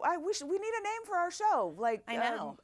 I wish we need a name for our show. Like I know.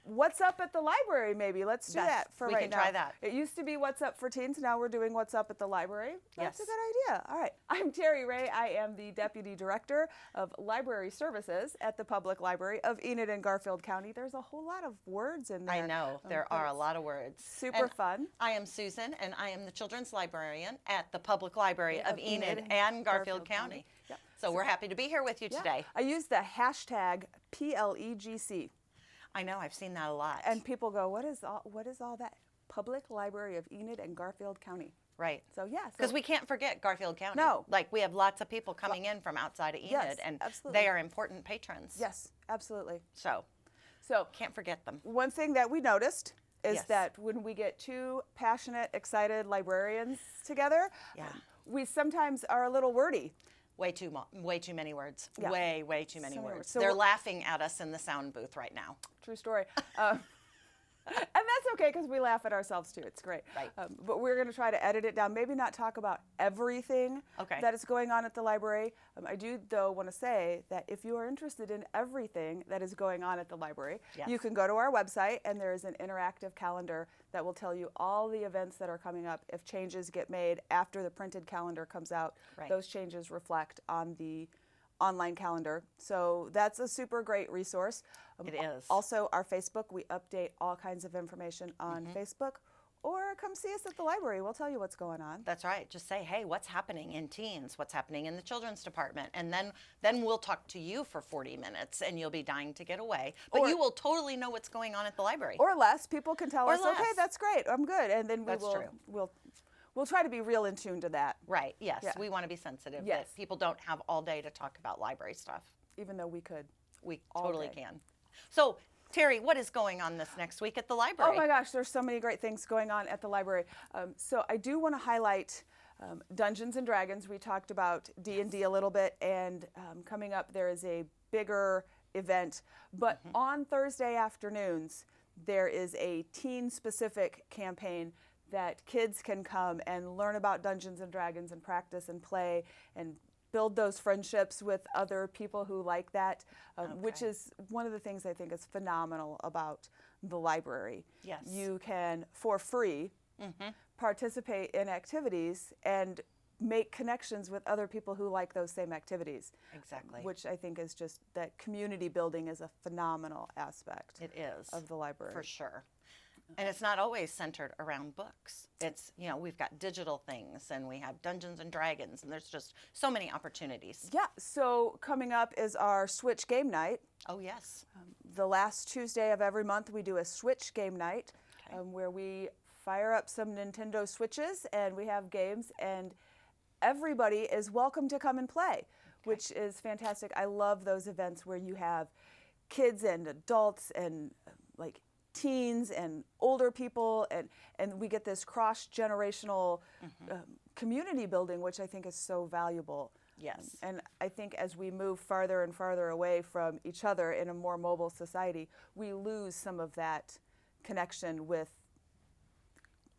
What's Up at the Library, maybe. Let's do that for right now. We can try that. It used to be What's Up for Teens. Now we're doing What's Up at the Library. That's Yes. a good idea. All right. I'm Terry Ray. I am the Deputy Director of Library Services at the Public Library of Enid and Garfield County. There's a whole lot of words in there. I know. There are a lot of words. Super fun. I am Susan, and I am the Children's Librarian at the Public Library of Enid and Garfield County. Yep. So we're happy to be here with you today. I use the hashtag PLEGC. I know, I've seen that a lot. And people go, what is all that? Public Library of Enid and Garfield County. Right. So yeah. Because we can't forget Garfield County. No. Like we have lots of people coming in from outside of Enid, Yes, and absolutely. they are important patrons. Yes, absolutely. So can't forget them. One thing that we noticed is Yes. that when we get two passionate, excited librarians together, Yeah. we sometimes are a little wordy. Way too many words. Yeah. Way too many So many words. words. So They're we'll- laughing at us in the sound booth right now. True story. And that's okay because we laugh at ourselves too. It's great. Right. But we're going to try to edit it down. Maybe not talk about everything that is going on at the library. I do, though, want to say that if you are interested in everything that is going on at the library, Yes. you can go to our website and there is an interactive calendar that will tell you all the events that are coming up. If changes get made after the printed calendar comes out, Right. those changes reflect on the online calendar. So that's a super great resource. It is. Also, our Facebook, we update all kinds of information on Facebook. Or come see us at the library. We'll tell you what's going on. That's right. Just say, hey, what's happening in teens? What's happening in the children's department? And then we'll talk to you for 40 minutes and you'll be dying to get away. But you will totally know what's going on at the library. Or less. People can tell Or us, okay, less. that's great. I'm good. And then That's true. we'll try to be real in tune to that. Right. Yes. Yeah. We want to be sensitive Yes. that people don't have all day to talk about library stuff. Even though we could. We All totally day. can. So, Terry, what is going on this next week at the library? Oh my gosh, there's so many great things going on at the library. So I do want to highlight Dungeons and Dragons. We talked about D&D a little bit, and coming up there is a bigger event. But on Thursday afternoons, there is a teen-specific campaign that kids can come and learn about Dungeons and Dragons and practice and play and build those friendships with other people who like that, which is one of the things I think is phenomenal about the library. Yes. You can, for free, participate in activities and make connections with other people who like those same activities. Exactly. Which I think is just that community building is a phenomenal aspect It is. of the library. For sure. And it's not always centered around books. It's, we've got digital things and we have Dungeons and Dragons and there's just so many opportunities. Yeah, so coming up is our Switch game night. Oh, yes. The last Tuesday of every month, we do a Switch game night where we fire up some Nintendo Switches and we have games, and everybody is welcome to come and play, which is fantastic. I love those events where you have kids and adults and like teens and older people, and we get this cross-generational community building, which I think is so valuable. Yes. And I think as we move farther and farther away from each other in a more mobile society, we lose some of that connection with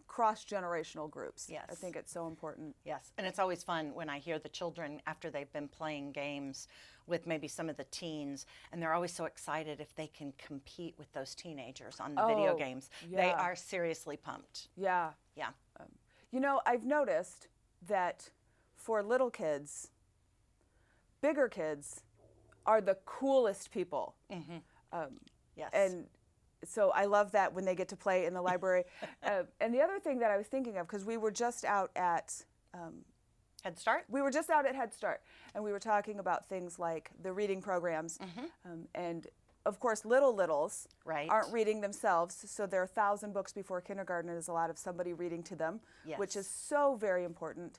cross-generational groups. Yes. I think it's so important. Yes, and it's always fun when I hear the children after they've been playing games with maybe some of the teens, and they're always so excited if they can compete with those teenagers on the video games. They yeah. are seriously pumped. Yeah. Yeah. I've noticed that for little kids, bigger kids are the coolest people. Yes. And so I love that when they get to play in the library. And the other thing that I was thinking of, because we were just out at Head Start? Head Start, and we were talking about things like the reading programs, and of course littles Right. aren't reading themselves, so there are 1,000 books before kindergarten. There's a lot of somebody reading to them, which is so very important.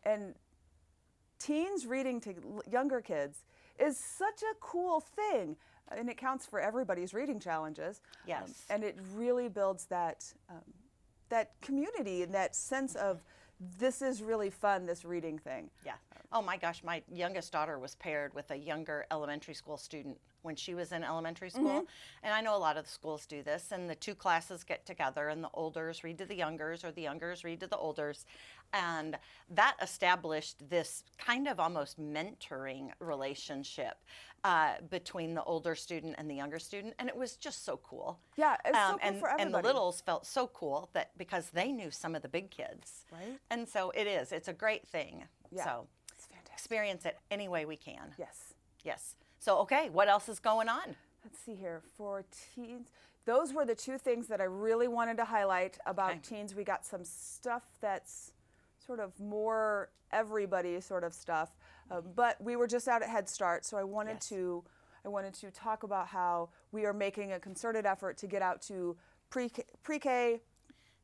And teens reading to younger kids is such a cool thing, and it counts for everybody's reading challenges. Yes. And it really builds that community and that sense of this is really fun, this reading thing. Yeah. Oh my gosh, my youngest daughter was paired with a younger elementary school student when she was in elementary school. And I know a lot of the schools do this, and the two classes get together and the olders read to the youngers or the youngers read to the olders. And that established this kind of almost mentoring relationship between the older student and the younger student, and it was just so cool. Yeah, it's so cool and, for everybody. and the littles felt so cool that because they knew some of the big kids. Right. And so it's a great thing. Yeah, So it's fantastic. experience it any way we can. Yes. Yes. So, okay, what else is going on? Let's see here. For teens, those were the two things that I really wanted to highlight about Okay. teens. We got some stuff that's sort of more everybody sort of stuff, but we were just out at Head Start, so I wanted Yes. to talk about how we are making a concerted effort to get out to pre-K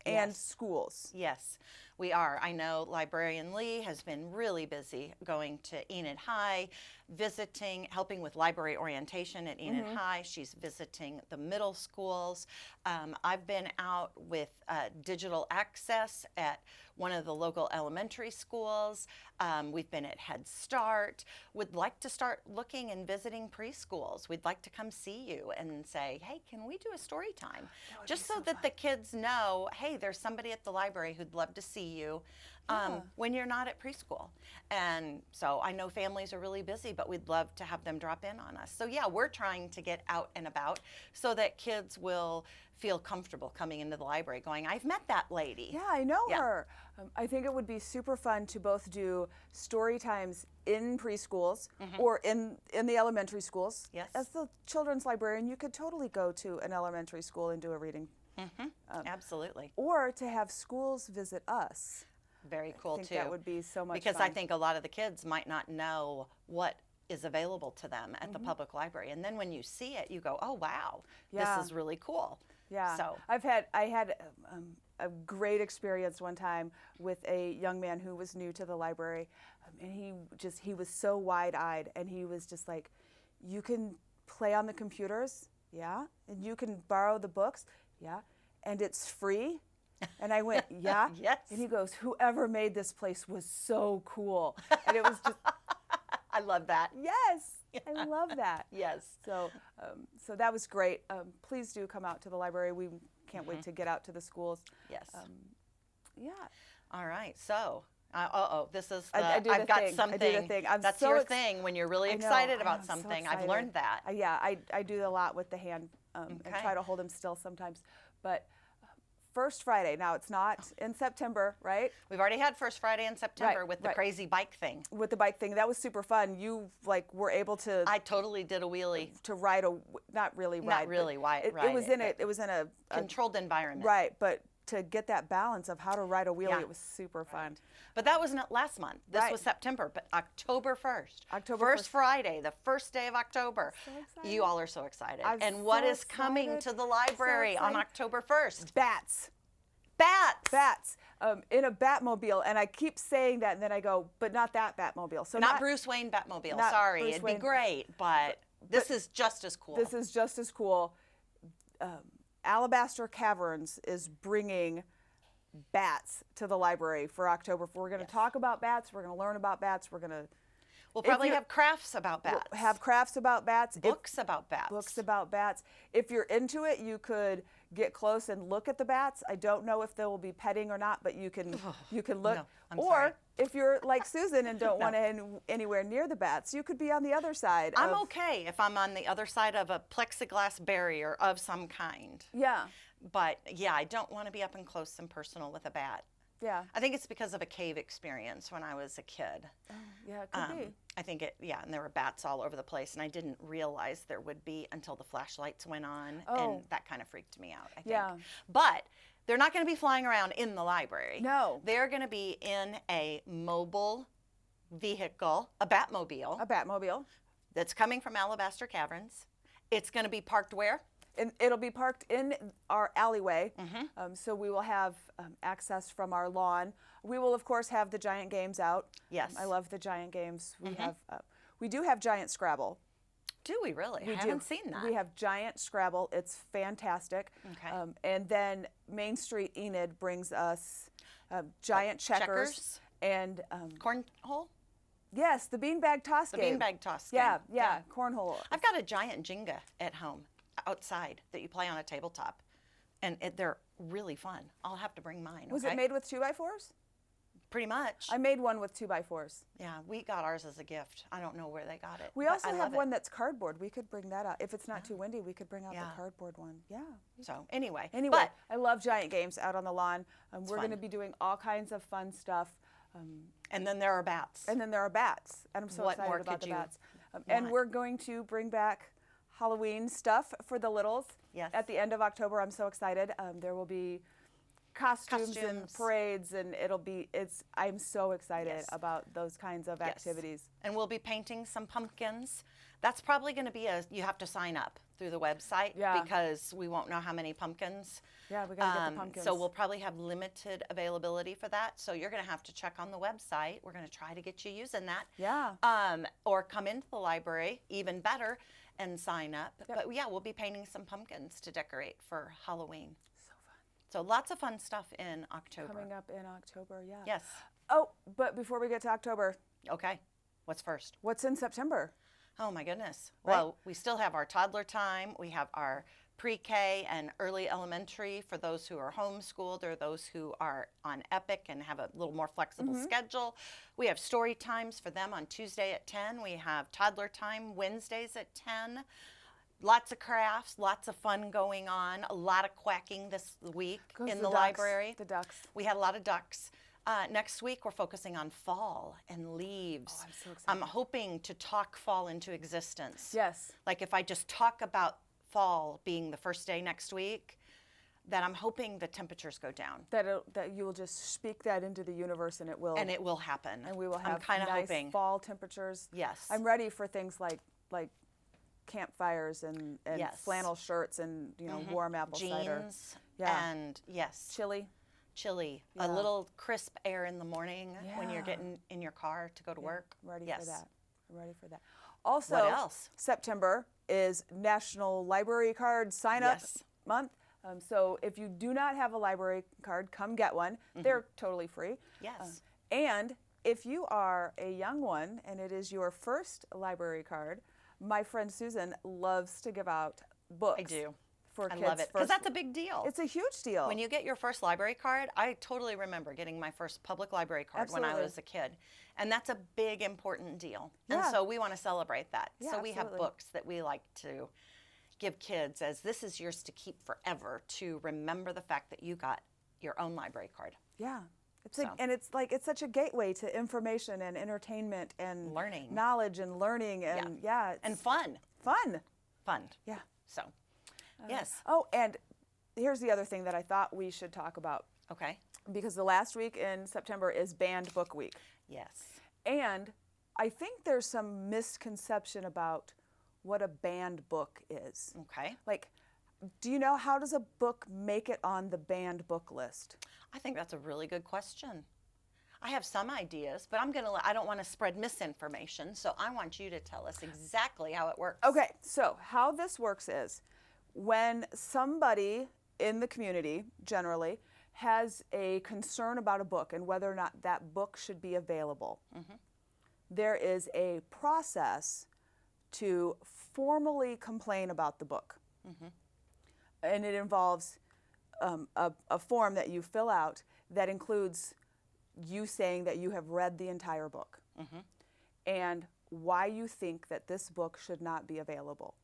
and Yes. schools. Yes, we are. I know Librarian Lee has been really busy going to Enid High, visiting, helping with library orientation at Enid High. She's visiting the middle schools. I've been out with digital access at one of the local elementary schools. We've been at Head Start. Would like to start looking and visiting preschools. We'd like to come see you and say, hey, can we do a story time? Just so that the kids know, hey, there's somebody at the library who'd love to see you when you're not at preschool. And so I know families are really busy, but we'd love to have them drop in on us. So yeah, we're trying to get out and about so that kids will feel comfortable coming into the library going, I've met that lady. Yeah, I know Yeah. her. I think it would be super fun to both do story times in preschools or in the elementary schools. Yes. As the children's librarian, you could totally go to an elementary school and do a reading. Absolutely. Or to have schools visit us. Very cool I think too. that would be so much because fun. I think a lot of the kids might not know what is available to them at the public library. And then when you see it, you go, oh, wow, Yeah. this is really cool. Yeah, So, I had a great experience one time with a young man who was new to the library, and he was so wide-eyed, and he was just like, you can play on the computers, yeah, and you can borrow the books, yeah, and it's free. And I went, yeah. Yes. And he goes, whoever made this place was so cool. And it was just, I love that. yes, I love that. Yes. So, so that was great. Please do come out to the library. We can't wait to get out to the schools. Yes. Yeah. All right. So, this is the, I do the I've got thing. I do the something. thing. I'm That's so your ex- thing when you're really I know, excited I about am so something. I've excited. learned that. Yeah, I do a lot with the hand and Okay. try to hold them still sometimes. But first Friday, now it's not in September, right? We've already had First Friday in September Right, with the right. crazy bike thing. With the bike thing, that was super fun. You were able to I totally did a wheelie. ride not really ride. Not really but ride it was it, in but it was in a Controlled environment. right, but to get that balance of how to ride a wheelie, Yeah. it was super fun. But that was not last month. This Right. was September, but October 1st. October First 1st. Friday, the first day of October. So excited. You all are so excited. I'm and what so is coming excited. to the So library on excited. October 1st? Bats. Bats. In a Batmobile, and I keep saying that, and then I go, but not that Batmobile. So Not Bruce Wayne Batmobile. not Sorry, Bruce it'd Wayne. be great, but this is just as cool. This is just as cool. Alabaster Caverns is bringing bats to the library for October. We're going to talk about bats. We're going to learn about bats. We're going to We'll probably you're- have crafts about bats. have crafts about bats. books about bats. Books about bats. If you're into it, you could get close and look at the bats. I don't know if they will be petting or not, but you can look. no, I'm or sorry. if you're like Susan and don't want to anywhere near the bats, you could be on the other side. I'm of, okay if I'm on the other side of a plexiglass barrier of some kind. Yeah, But yeah, I don't want to be up and close and personal with a bat. yeah, I think it's because of a cave experience when I was a kid. yeah. It could be. I think and there were bats all over the place, and I didn't realize there would be until the flashlights went on, Oh. and that kind of freaked me out, I think. Yeah. But they're not going to be flying around in the library. No. They're going to be in a mobile vehicle, a Batmobile, A Batmobile. that's coming from Alabaster Caverns. It's going to be parked where? And it'll be parked in our alleyway, so we will have access from our lawn. We will, of course, have the giant games out. Yes. I love the giant games. We do have giant Scrabble. Do we really? We I haven't seen that. We have giant Scrabble. It's fantastic. Okay. And then Main Street Enid brings us giant checkers checkers? and Cornhole? Yes, the beanbag toss The game. beanbag toss Yeah, game. yeah, cornhole. I've got a giant Jenga at home outside that you play on a tabletop, and they're really fun. I'll have to bring mine. Was okay? it made with 2x4s? Pretty much. I made one with 2x4s. Yeah, we got ours as a gift. I don't know where they got it. We but also I have love it. one that's cardboard. We could bring that out. If it's not too windy, we could bring out Yeah. the cardboard one. Yeah. So anyway, Anyway, but I love giant games out on the lawn. We're going to fun. be doing all kinds of fun stuff. and then there are bats. And then there are bats. And I'm so What excited more about could the you bats. And want? we're going to bring back Halloween stuff for the littles. Yes. At the end of October, I'm so excited. There will be costumes and Costumes. parades, and I'm so excited Yes. about those kinds of Yes. activities. And we'll be painting some pumpkins. That's probably going to be you have to sign up through the website Yeah. because we won't know how many pumpkins. Yeah, we got to get the pumpkins. So we'll probably have limited availability for that. So you're going to have to check on the website. We're going to try to get you using that. Yeah. Or come into the library, even better, and sign up. Yep. But yeah, we'll be painting some pumpkins to decorate for Halloween. So fun. So lots of fun stuff in October. Coming up in October, yeah. Yes. Oh, but before we get to October, Okay. What's first? what's in September? Oh my goodness. Right? Well, we still have our toddler time. We have our pre-K and early elementary for those who are homeschooled or those who are on Epic and have a little more flexible schedule. We have story times for them on Tuesday at 10. We have toddler time Wednesdays at 10. Lots of crafts, lots of fun going on. A lot of quacking this week Goes in the the ducks, library. the ducks. We had a lot of ducks. Next week, we're focusing on fall and leaves. Oh, I'm so excited. I'm hoping to talk fall into existence. Yes. Like if I just talk about fall being the first day next week, that I'm hoping the temperatures go down. That you will just speak that into the universe, and it will. And it will happen. And we will I'm have kind of nice hoping. fall temperatures. Yes. I'm ready for things like campfires and Yes. flannel shirts and warm apple cider. Jeans Yeah. and yes, Chili. chilly. Yeah. A little crisp air in the morning when you're Yeah. getting in your car to go to work. I'm ready yes. for that. I'm ready for that. Also, What else? September is National Library Card Sign Up Yes. Month. So if you do not have a library card, come get one. They're totally free. Yes. And if you are a young one and it is your first library card, my friend Susan loves to give out books. I do. For I kids. love it because that's a big deal. It's a huge deal. When you get your first library card, I totally remember getting my first public library card when I Absolutely. was a kid. And that's a big, important deal. And Yeah. so we want to celebrate that. Yeah, So we have absolutely. books that we like to give kids as this is yours to keep forever to remember the fact that you got your own library card. Yeah. So. And it's such a gateway to information and entertainment and Learning. knowledge and learning and it's And fun. fun. Fun. Yeah. So, yes. Oh, and here's the other thing that I thought we should talk about Okay. because the last week in September is Banned Book Week. Yes. And I think there's some misconception about what a banned book is. Okay. Like, do you know how does a book make it on the banned book list? I think that's a really good question. I have some ideas, but I don't want to spread misinformation, so I want you to tell us exactly how it works. Okay, so how this works is when somebody in the community generally has a concern about a book and whether or not that book should be available, there is a process to formally complain about the book. And it involves a form that you fill out that includes you saying that you have read the entire book and why you think that this book should not be available.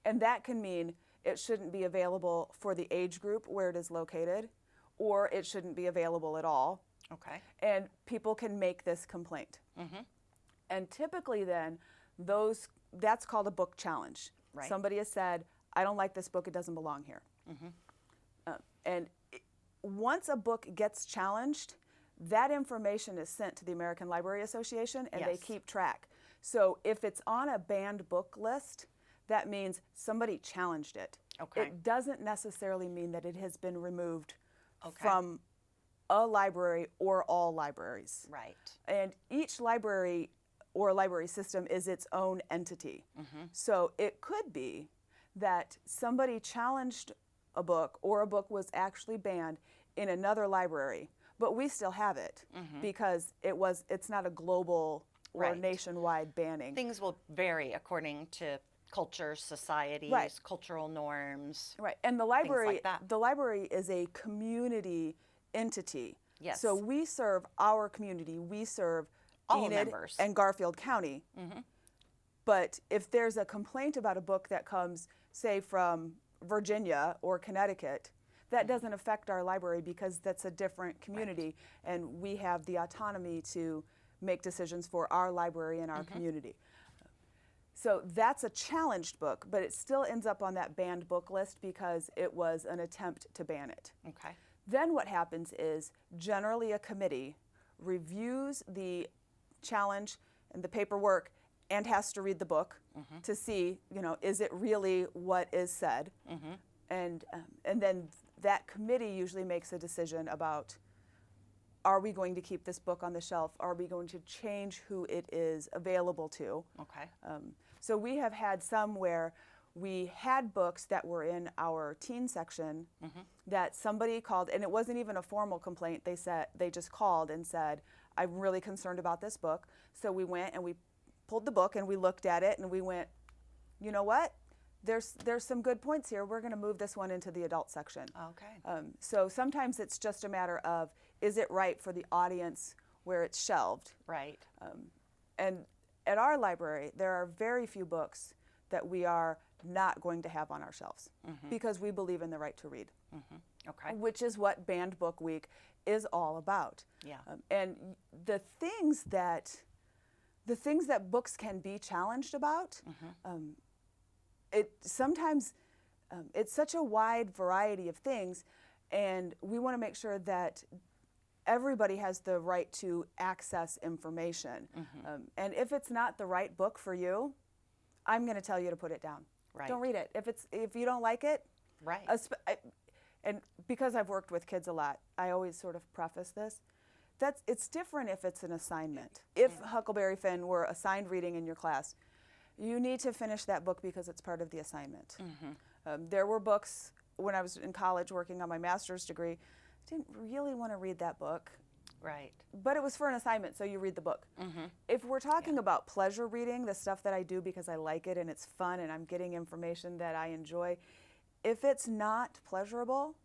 And that can mean it shouldn't be available for the age group where it is located, or it shouldn't be available at all. Okay. And people can make this complaint. And typically then, that's called a book challenge. Right. Somebody has said, I don't like this book, it doesn't belong here. Once a book gets challenged, that information is sent to the American Library Association and they Yes. keep track. So if it's on a banned book list, that means somebody challenged it. Okay. It doesn't necessarily mean that it has been removed Okay. from a library or all libraries. Right. And each library or library system is its own entity. So it could be that somebody challenged a book or a book was actually banned in another library, but we still have it because it's not a global or Right. nationwide banning. Things will vary according to culture, societies, Right. cultural norms. Right, and the that. library is a community entity. Yes. So we serve our community. We serve All Enid members. and Garfield County. But if there's a complaint about a book that comes, say, from Virginia or Connecticut, that doesn't affect our library because that's a different community, and we have the autonomy to make decisions for our library and our community. So that's a challenged book, but it still ends up on that banned book list because it was an attempt to ban it. Okay. Then what happens is generally a committee reviews the challenge and the paperwork and has to read the book to see, is it really what is said? And then that committee usually makes a decision about, are we going to keep this book on the shelf? Are we going to change who it is available to? Okay. So we have had some where we had books that were in our teen section that somebody called, and it wasn't even a formal complaint. They just called and said, I'm really concerned about this book. So we went and we pulled the book and we looked at it and we went, you know what? There's some good points here. We're going to move this one into the adult section. Okay. So sometimes it's just a matter of, is it right for the audience where it's shelved? Right. And at our library, there are very few books that we are not going to have on our shelves because we believe in the right to read, Okay. which is what Banned Book Week is all about. Yeah. And the things that books can be challenged about, sometimes it's such a wide variety of things, and we want to make sure that everybody has the right to access information. And if it's not the right book for you, I'm going to tell you to put it down. Right. Don't read it. If you don't like it, Right. and because I've worked with kids a lot, I always sort of preface this. It's different if it's an assignment. If Huckleberry Finn were assigned reading in your class, you need to finish that book because it's part of the assignment. There were books when I was in college working on my master's degree, I didn't really want to read that book, Right. but it was for an assignment, so you read the book. If we're talking about pleasure reading, the stuff that I do because I like it and it's fun and I'm getting information that I enjoy, if it's not pleasurable,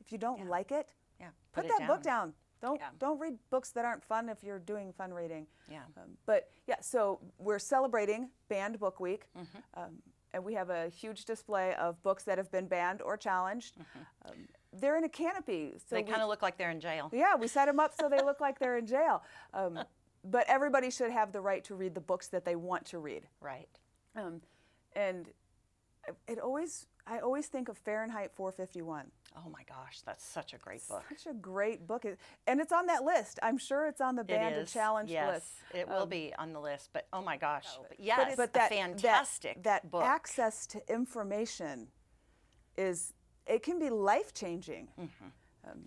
if you don't like it, Yeah. put it that book down. Yeah. Don't read books that aren't fun if you're doing fun reading. Yeah. But yeah, so we're celebrating Banned Book Week, and we have a huge display of books that have been banned or challenged. They're in a canopy. So They kind of look like they're in jail. yeah, we set them up so they look like they're in jail. But everybody should have the right to read the books that they want to read. Right. And I always think of Fahrenheit 451. Oh my gosh, that's such a great book. Such a great book, and it's on that list. I'm sure it's on the banned and challenged yes, list. it will be on the list. But oh my gosh, but yes, but a fantastic that book. access to information it can be life-changing.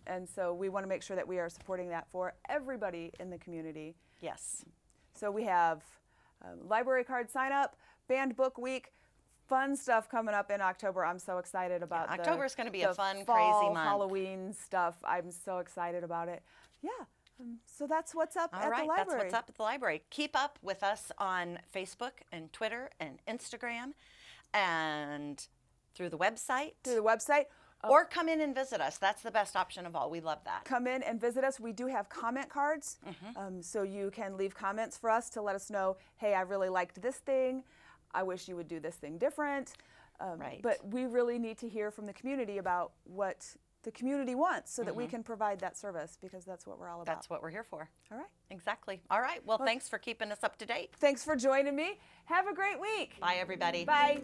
And so we want to make sure that we are supporting that for everybody in the community. Yes. So we have library card sign up, Banned Book Week, fun stuff coming up in October. I'm so excited about October is going to be a fun, fall, crazy month. Halloween stuff. I'm so excited about it. Yeah. So that's what's up at the library. That's what's up at the library. Keep up with us on Facebook and Twitter and Instagram and through the website. Through the website. Or come in and visit us. That's the best option of all. We love that. Come in and visit us. We do have comment cards, so you can leave comments for us to let us know, hey, I really liked this thing. I wish you would do this thing different. Right. But we really need to hear from the community about what the community wants so that we can provide that service, because that's what we're all about. That's what we're here for. All right. Exactly. All right. Well, thanks for keeping us up to date. Thanks for joining me. Have a great week. Bye, everybody. Bye.